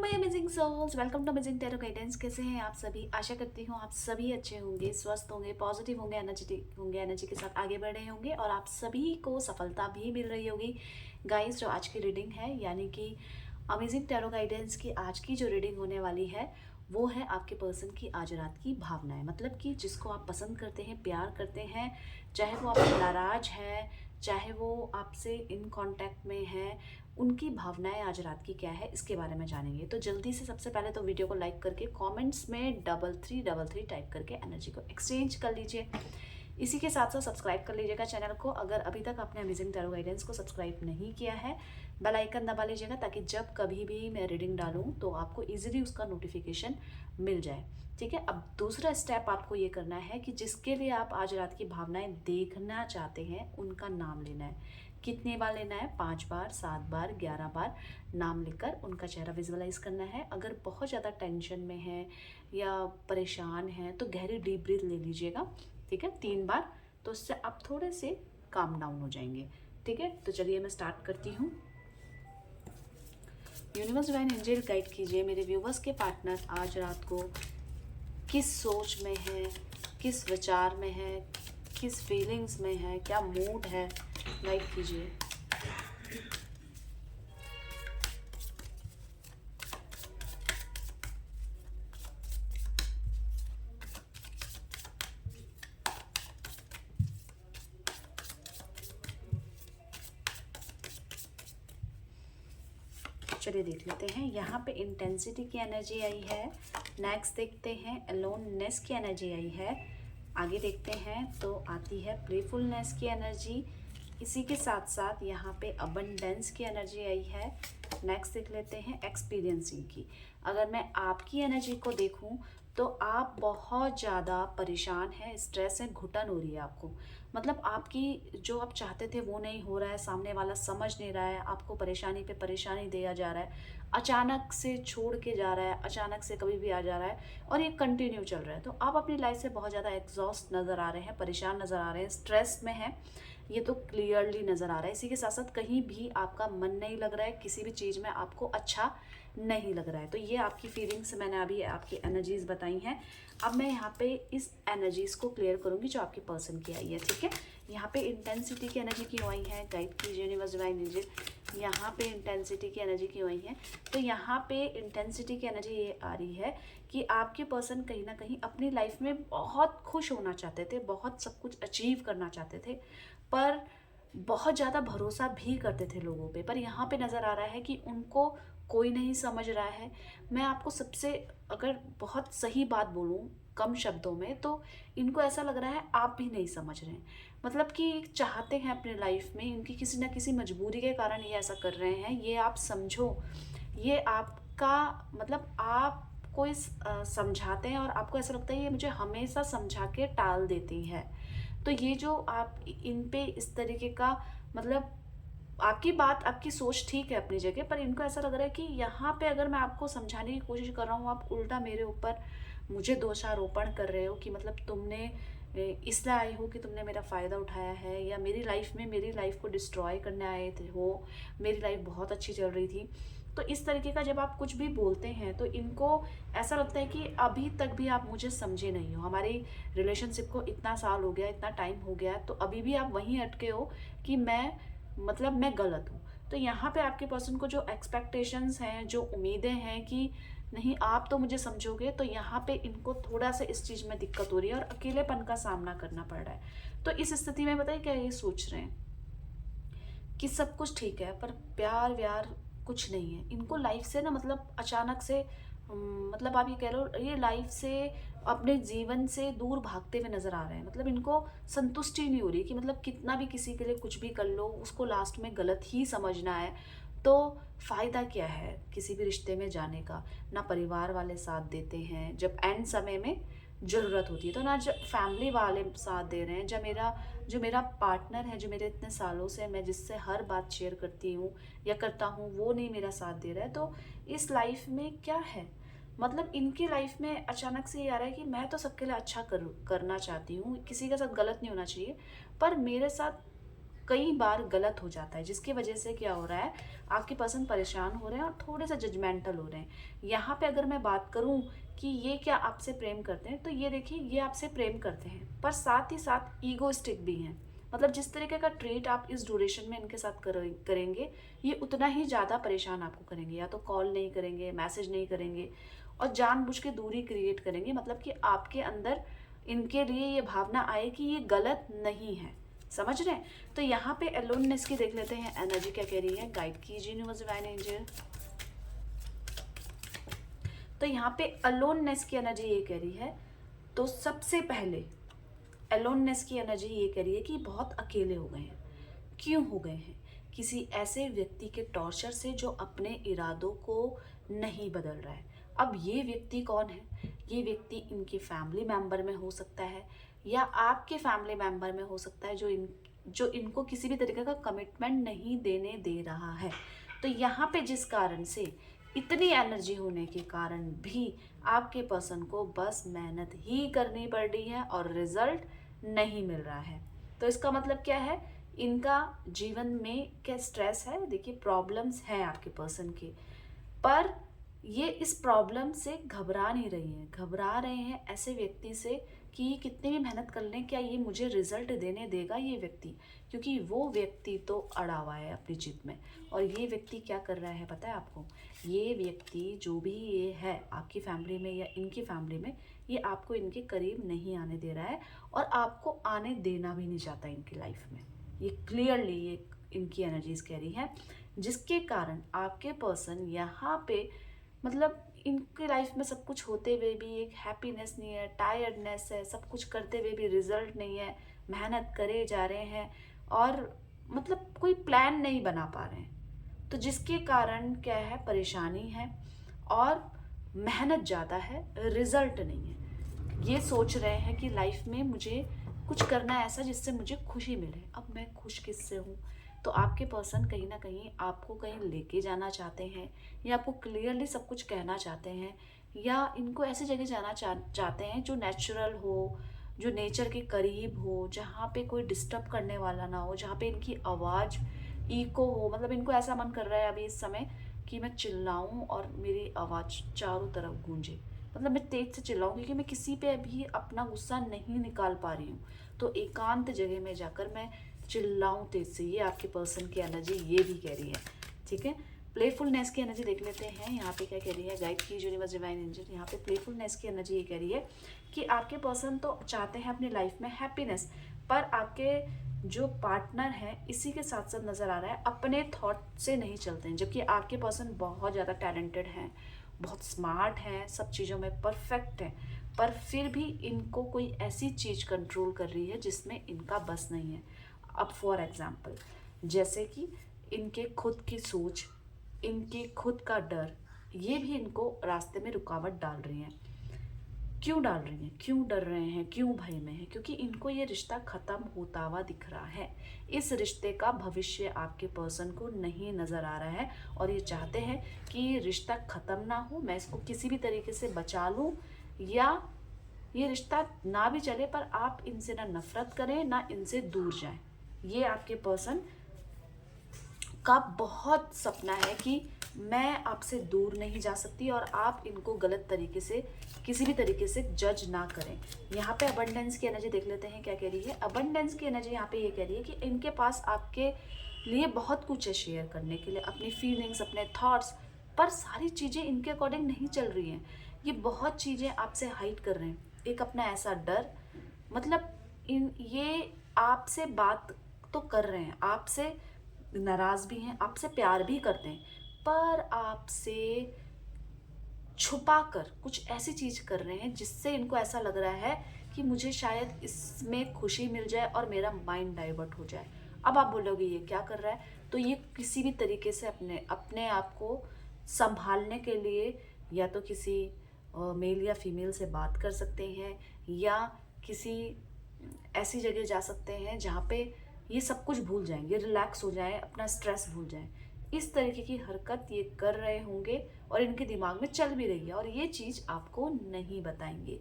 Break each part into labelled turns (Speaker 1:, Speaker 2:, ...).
Speaker 1: My amazing souls, welcome to amazing tarot guidance. कैसे हैं आप सभी? आशा करती हूँ आप सभी अच्छे होंगे, स्वस्थ होंगे, पॉजिटिव होंगे, एनर्जेटिक होंगे, एनर्जी के साथ आगे बढ़ रहे होंगे और आप सभी को सफलता भी मिल रही होगी। गाइस, जो आज की रीडिंग है यानी कि अमेजिंग टैरो गाइडेंस की आज की जो रीडिंग होने वाली है वो है आपके पर्सन की आज रात की भावनाएं। मतलब कि जिसको आप पसंद करते हैं, प्यार करते हैं, चाहे वो आपसे नाराज है, चाहे वो आपसे इन कांटेक्ट में है, उनकी भावनाएं आज रात की क्या है इसके बारे में जानेंगे। तो जल्दी से सबसे पहले तो वीडियो को लाइक करके कमेंट्स में 3333 टाइप करके एनर्जी को एक्सचेंज कर लीजिए। इसी के साथ साथ सब्सक्राइब कर लीजिएगा चैनल को, अगर अभी तक आपने अमेजिंग टैरो गाइडेंस को सब्सक्राइब नहीं किया है। बेल आइकन दबा लीजिएगा ताकि जब कभी भी मैं रीडिंग डालूं तो आपको इजीली उसका नोटिफिकेशन मिल जाए। ठीक है, अब दूसरा स्टेप आपको ये करना है कि जिसके लिए आप आज रात की भावनाएं देखना चाहते हैं उनका नाम लेना है। कितने बार लेना है? 5 बार, 7 बार, 11 बार नाम लिखकर उनका चेहरा विजुअलाइज करना है। अगर बहुत ज़्यादा टेंशन में है या परेशान है तो गहरी डीप ब्रीथ ले लीजिएगा। ठीक है, 3 बार, तो उससे आप थोड़े से काम डाउन हो जाएंगे। ठीक है, तो चलिए मैं स्टार्ट करती हूँ। यूनिवर्स डिवाइन एंजल गाइड कीजिए मेरे व्यूवर्स के पार्टनर आज रात को किस सोच में है, किस विचार में है, किस फीलिंग्स में है, क्या मूड है, गाइड कीजिए। चलिए देख लेते हैं। यहाँ पे इंटेंसिटी की एनर्जी आई है। नेक्स्ट देखते हैं अलोननेस की एनर्जी आई है। आगे देखते हैं तो आती है प्लेफुलनेस की एनर्जी। इसी के साथ साथ यहाँ पे अबंडेंस की एनर्जी आई है। नेक्स्ट देख लेते हैं एक्सपीरियंसिंग की। अगर मैं आपकी एनर्जी को देखूं तो आप बहुत ज़्यादा परेशान हैं, स्ट्रेस है, घुटन हो रही है आपको। मतलब आपकी जो आप चाहते थे वो नहीं हो रहा है, सामने वाला समझ नहीं रहा है, आपको परेशानी पे परेशानी दिया जा रहा है, अचानक से छोड़ के जा रहा है, अचानक से कभी भी आ जा रहा है और ये कंटिन्यू चल रहा है। तो आप अपनी लाइफ से बहुत ज़्यादा एग्जॉस्ट नज़र आ रहे हैं, परेशान नज़र आ रहे हैं, स्ट्रेस में हैं, ये तो क्लियरली नज़र आ रहा है। इसी के साथ साथ कहीं भी आपका मन नहीं लग रहा है, किसी भी चीज़ में आपको अच्छा नहीं लग रहा है। तो ये आपकी फीलिंग्स मैंने अभी आपकी एनर्जीज बताई हैं। अब मैं यहाँ पे इस एनर्जीज को क्लियर करूँगी जो आपके पर्सन की आई है। ठीक है, यहाँ पे इंटेंसिटी की एनर्जी क्यों आई है, गाइड कीजिए यूनिवर्स डिवाइन एंजल। यहाँ पे इंटेंसिटी की एनर्जी क्यों आई है? तो यहाँ पे इंटेंसिटी की एनर्जी ये आ रही है कि आपके पर्सन कहीं ना कहीं अपनी लाइफ में बहुत खुश होना चाहते थे, बहुत सब कुछ अचीव करना चाहते थे, पर बहुत ज़्यादा भरोसा भी करते थे लोगों पे। पर यहाँ पे नज़र आ रहा है कि उनको कोई नहीं समझ रहा है। मैं आपको सबसे अगर बहुत सही बात बोलूँ कम शब्दों में, तो इनको ऐसा लग रहा है आप भी नहीं समझ रहे हैं। मतलब कि चाहते हैं अपने लाइफ में, इनकी किसी ना किसी मजबूरी के कारण ये ऐसा कर रहे हैं, ये आप समझो। ये आपका मतलब आप कोई समझाते हैं और आपको ऐसा लगता है ये मुझे हमेशा समझा के टाल देती है। तो ये जो आप इन पे इस तरीके का मतलब आपकी बात, आपकी सोच ठीक है अपनी जगह, पर इनको ऐसा लग रहा है कि यहाँ पे अगर मैं आपको समझाने की कोशिश कर रहा हूँ, आप उल्टा मेरे ऊपर मुझे दोषारोपण कर रहे हो कि मतलब तुमने इसलिए आए हो कि तुमने मेरा फ़ायदा उठाया है, या मेरी लाइफ में मेरी लाइफ को डिस्ट्रॉय करने आए थे हो, मेरी लाइफ बहुत अच्छी चल रही थी। तो इस तरीके का जब आप कुछ भी बोलते हैं तो इनको ऐसा लगता है कि अभी तक भी आप मुझे समझे नहीं हो, हमारी रिलेशनशिप को इतना साल हो गया, इतना टाइम हो गया, तो अभी भी आप वहीं अटके हो कि मैं गलत हूँ। तो यहाँ पे आपके पर्सन को जो एक्सपेक्टेशंस हैं, जो उम्मीदें हैं कि नहीं आप तो मुझे समझोगे, तो यहाँ पे इनको थोड़ा सा इस चीज़ में दिक्कत हो रही है और अकेलेपन का सामना करना पड़ रहा है। तो इस स्थिति में बताइए क्या ये सोच रहे हैं कि सब कुछ ठीक है पर प्यार व्यार कुछ नहीं है। इनको लाइफ से ना मतलब अचानक से मतलब आप ये कह लो ये लाइफ से, अपने जीवन से दूर भागते हुए नजर आ रहे हैं। मतलब इनको संतुष्टि नहीं हो रही कि मतलब कितना भी किसी के लिए कुछ भी कर लो उसको लास्ट में गलत ही समझना है। तो फायदा क्या है किसी भी रिश्ते में जाने का? ना परिवार वाले साथ देते हैं जब एंड समय में ज़रूरत होती है, तो ना जब फैमिली वाले साथ दे रहे हैं, जब जो मेरा पार्टनर है, जो मेरे इतने सालों से मैं जिससे हर बात शेयर करती हूँ या करता हूँ, वो नहीं मेरा साथ दे रहा है। तो इस लाइफ में क्या है? मतलब इनकी लाइफ में अचानक से ये आ रहा है कि मैं तो सबके लिए अच्छा करना चाहती हूँ, किसी के साथ गलत नहीं होना चाहिए, पर मेरे साथ कई बार गलत हो जाता है, जिसकी वजह से क्या हो रहा है, आपके पर्सन परेशान हो रहे हैं और थोड़े से जजमेंटल हो रहे हैं। यहाँ पे अगर मैं बात करूँ कि ये क्या आपसे प्रेम करते हैं, तो ये देखिए ये आपसे प्रेम करते हैं, पर साथ ही साथ ईगोइस्टिक भी हैं। मतलब जिस तरीके का ट्रीट आप इस ड्यूरेशन में इनके साथ करेंगे, ये उतना ही ज़्यादा परेशान आपको करेंगे। या तो कॉल नहीं करेंगे, मैसेज नहीं करेंगे, और जानबूझ के दूरी क्रिएट करेंगे, मतलब कि आपके अंदर इनके लिए ये भावना आए कि ये गलत नहीं है। समझ रहे हैं? तो यहाँ पे अलोननेस की देख लेते हैं एनर्जी क्या कह रही है। गाइड कीजिए यूनिवर्स डिवाइन एंजल। तो यहाँ पे अलोननेस की एनर्जी ये कह रही है, तो सबसे पहले अलोननेस की एनर्जी ये कह रही है कि बहुत अकेले हो गए हैं। क्यों हो गए हैं? किसी ऐसे व्यक्ति के टॉर्चर से जो अपने इरादों को नहीं बदल रहा है। अब ये व्यक्ति कौन है? ये व्यक्ति इनके फैमिली मेंबर में हो सकता है, या आपके फैमिली मेंबर में हो सकता है, जो इनको किसी भी तरीके का कमिटमेंट नहीं देने दे रहा है। तो यहाँ पे जिस कारण से इतनी एनर्जी होने के कारण भी आपके पर्सन को बस मेहनत ही करनी पड़ रही है और रिजल्ट नहीं मिल रहा है। तो इसका मतलब क्या है? इनका जीवन में क्या स्ट्रेस है? देखिए प्रॉब्लम्स हैं आपके पर्सन के, पर ये इस प्रॉब्लम से घबरा नहीं रही हैं। घबरा रहे हैं ऐसे व्यक्ति से कि कितनी भी मेहनत कर लें, क्या ये मुझे रिजल्ट देने देगा ये व्यक्ति? क्योंकि वो व्यक्ति तो अड़ा हुआ है अपनी जिद में। और ये व्यक्ति क्या कर रहा है पता है आपको? ये व्यक्ति जो भी ये है आपकी फैमिली में या इनकी फैमिली में, ये आपको इनके करीब नहीं आने दे रहा है और आपको आने देना भी नहीं चाहता इनकी लाइफ में। ये क्लियरली ये इनकी एनर्जीज कह रही है, जिसके कारण आपके पर्सन यहाँ पे मतलब इनकी लाइफ में सब कुछ होते हुए भी एक हैप्पीनेस नहीं है, टायर्डनेस है, सब कुछ करते हुए भी रिजल्ट नहीं है, मेहनत करे जा रहे हैं और मतलब कोई प्लान नहीं बना पा रहे हैं। तो जिसके कारण क्या है, परेशानी है और मेहनत ज़्यादा है, रिजल्ट नहीं है। ये सोच रहे हैं कि लाइफ में मुझे कुछ करना है ऐसा जिससे मुझे खुशी मिले। अब मैं खुश किससे हूँ? तो आपके पर्सन कहीं ना कहीं आपको कहीं लेके जाना चाहते हैं, या आपको क्लियरली सब कुछ कहना चाहते हैं, या इनको ऐसी जगह जाना चाहते हैं जो नेचुरल हो, जो नेचर के करीब हो, जहाँ पे कोई डिस्टर्ब करने वाला ना हो, जहाँ पे इनकी आवाज़ इको हो। मतलब इनको ऐसा मन कर रहा है अभी इस समय कि मैं चिल्लाऊं और मेरी आवाज़ चारों तरफ गूंजे। मतलब मैं तेज से चिल्लाऊं क्योंकि मैं किसी पे अभी अपना गुस्सा नहीं निकाल पा रही हूँ। तो एकांत जगह में जाकर मैं चिल्लाऊं तेज से। ये आपके पर्सन की एनर्जी ये भी कह रही है। ठीक है, प्लेफुलनेस की एनर्जी देख लेते हैं। यहाँ पे क्या कह रही है गाइड की यूनिवर्स डिवाइन एंजल। यहाँ पे प्लेफुलनेस की एनर्जी ये कह रही है कि आपके पर्सन तो चाहते हैं अपनी लाइफ में हैप्पीनेस, पर आपके जो पार्टनर है इसी के साथ साथ नज़र आ रहा है अपने थॉट से नहीं चलते हैं। जबकि आपके पर्सन बहुत ज़्यादा टैलेंटेड हैं, बहुत स्मार्ट हैं, सब चीज़ों में परफेक्ट हैं, पर फिर भी इनको कोई ऐसी चीज़ कंट्रोल कर रही है जिसमें इनका बस नहीं है। अब फॉर एग्जाम्पल, जैसे कि इनके खुद की सोच, इनके खुद का डर, ये भी इनको रास्ते में रुकावट डाल रही हैं। क्यों डाल रही हैं? क्यों डर रहे हैं? क्यों भय में है? क्योंकि इनको ये रिश्ता ख़त्म होता हुआ दिख रहा है। इस रिश्ते का भविष्य आपके पर्सन को नहीं नज़र आ रहा है और ये चाहते हैं कि ये रिश्ता ख़त्म ना हो, मैं इसको किसी भी तरीके से बचा लूँ, या ये रिश्ता ना भी चले पर आप इनसे ना नफरत करें ना इनसे दूर जाएं। ये आपके पर्सन का बहुत सपना है कि मैं आपसे दूर नहीं जा सकती और आप इनको गलत तरीके से किसी भी तरीके से जज ना करें। यहाँ पे अबंडेंस की एनर्जी देख लेते हैं क्या कह रही है। अबंडेंस की एनर्जी यहाँ पे ये कह रही है कि इनके पास आपके लिए बहुत कुछ है शेयर करने के लिए, अपनी फीलिंग्स, अपने थॉट्स, पर सारी चीज़ें इनके अकॉर्डिंग नहीं चल रही हैं। ये बहुत चीज़ें आपसे हाइड कर रहे हैं। एक अपना ऐसा डर, मतलब ये आपसे बात तो कर रहे हैं, आपसे नाराज़ भी हैं, आपसे प्यार भी करते हैं, पर आपसे छुपा कर कुछ ऐसी चीज़ कर रहे हैं जिससे इनको ऐसा लग रहा है कि मुझे शायद इसमें खुशी मिल जाए और मेरा माइंड डाइवर्ट हो जाए। अब आप बोलोगे ये क्या कर रहा है? तो ये किसी भी तरीके से अपने आप को संभालने के लिए या तो किसी मेल या फीमेल से बात कर सकते हैं, या किसी ऐसी जगह जा सकते हैं जहाँ पे ये सब कुछ भूल जाएंगे, रिलैक्स हो जाएं, अपना स्ट्रेस भूल जाएं। इस तरीके की हरकत ये कर रहे होंगे और इनके दिमाग में चल भी रही है और ये चीज़ आपको नहीं बताएंगे।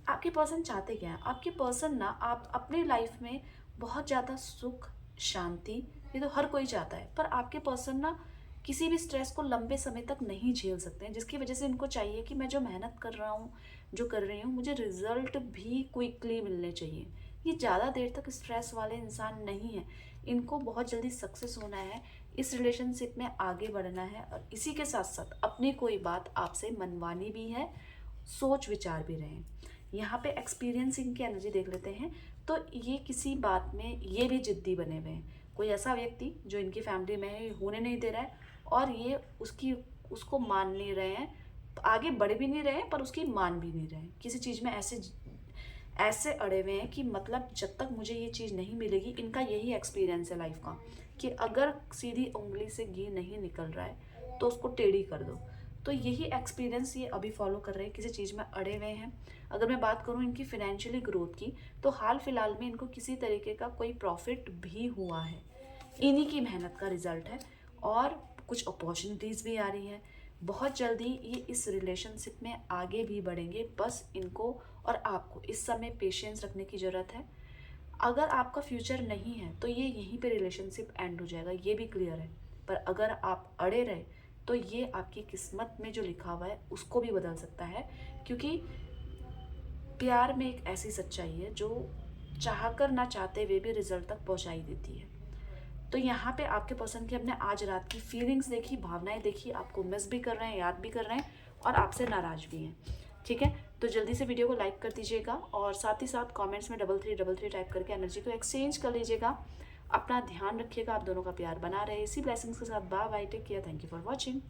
Speaker 1: आपके पर्सन चाहते क्या है? आपके पर्सन ना आप अपनी लाइफ में बहुत ज़्यादा सुख, शांति, ये तो हर कोई चाहता है, पर आपके पर्सन ना किसी भी स्ट्रेस को लंबे समय तक नहीं झेल सकते हैं, जिसकी वजह से इनको चाहिए कि मैं जो मेहनत कर रहा हूँ, जो कर रही हूँ, मुझे रिजल्ट भी क्विकली मिलने चाहिए। ये ज़्यादा देर तक स्ट्रेस वाले इंसान नहीं है, इनको बहुत जल्दी सक्सेस होना है, इस रिलेशनशिप में आगे बढ़ना है, और इसी के साथ साथ अपनी कोई बात आपसे मनवानी भी है, सोच विचार भी रहे हैं। यहाँ पे एक्सपीरियंसिंग की एनर्जी देख लेते हैं, तो ये किसी बात में ये भी जिद्दी बने हुए हैं। कोई ऐसा व्यक्ति जो इनकी फैमिली में होने नहीं दे रहा है, और ये उसको मान नहीं रहे हैं, आगे बढ़ भी नहीं रहे हैं, पर उसकी मान भी नहीं रहे हैं। किसी चीज़ में ऐसे ऐसे अड़े हुए हैं कि मतलब जब तक मुझे ये चीज़ नहीं मिलेगी, इनका यही एक्सपीरियंस है लाइफ का, कि अगर सीधी उंगली से घी नहीं निकल रहा है तो उसको टेढ़ी कर दो। तो यही एक्सपीरियंस ये अभी फॉलो कर रहे हैं, किसी चीज़ में अड़े हुए हैं। अगर मैं बात करूँ इनकी फिनेंशियली ग्रोथ की, तो हाल फिलहाल में इनको किसी तरीके का कोई प्रॉफिट भी हुआ है, इन्हीं की मेहनत का रिजल्ट है, और कुछ अपॉर्चुनिटीज़ भी आ रही हैं। बहुत जल्दी ये इस रिलेशनशिप में आगे भी बढ़ेंगे, बस इनको और आपको इस समय पेशेंस रखने की ज़रूरत है। अगर आपका फ्यूचर नहीं है तो ये यहीं पे रिलेशनशिप एंड हो जाएगा, ये भी क्लियर है। पर अगर आप अड़े रहे तो ये आपकी किस्मत में जो लिखा हुआ है उसको भी बदल सकता है, क्योंकि प्यार में एक ऐसी सच्चाई है जो चाहकर ना चाहते हुए भी रिजल्ट तक पहुंचा ही देती है। तो यहाँ पे आपके पर्सन की हमने आज रात की फीलिंग्स देखी, भावनाएं देखी, आपको मिस भी कर रहे हैं, याद भी कर रहे हैं, और आपसे नाराज भी हैं। ठीक है, तो जल्दी से वीडियो को लाइक कर दीजिएगा, और साथ ही साथ कमेंट्स में 3333 टाइप करके एनर्जी को एक्सचेंज कर लीजिएगा। अपना ध्यान रखिएगा, आप दोनों का प्यार बना रहे। इसी ब्लेसिंग्स के साथ bye bye, take care, thank you for watching.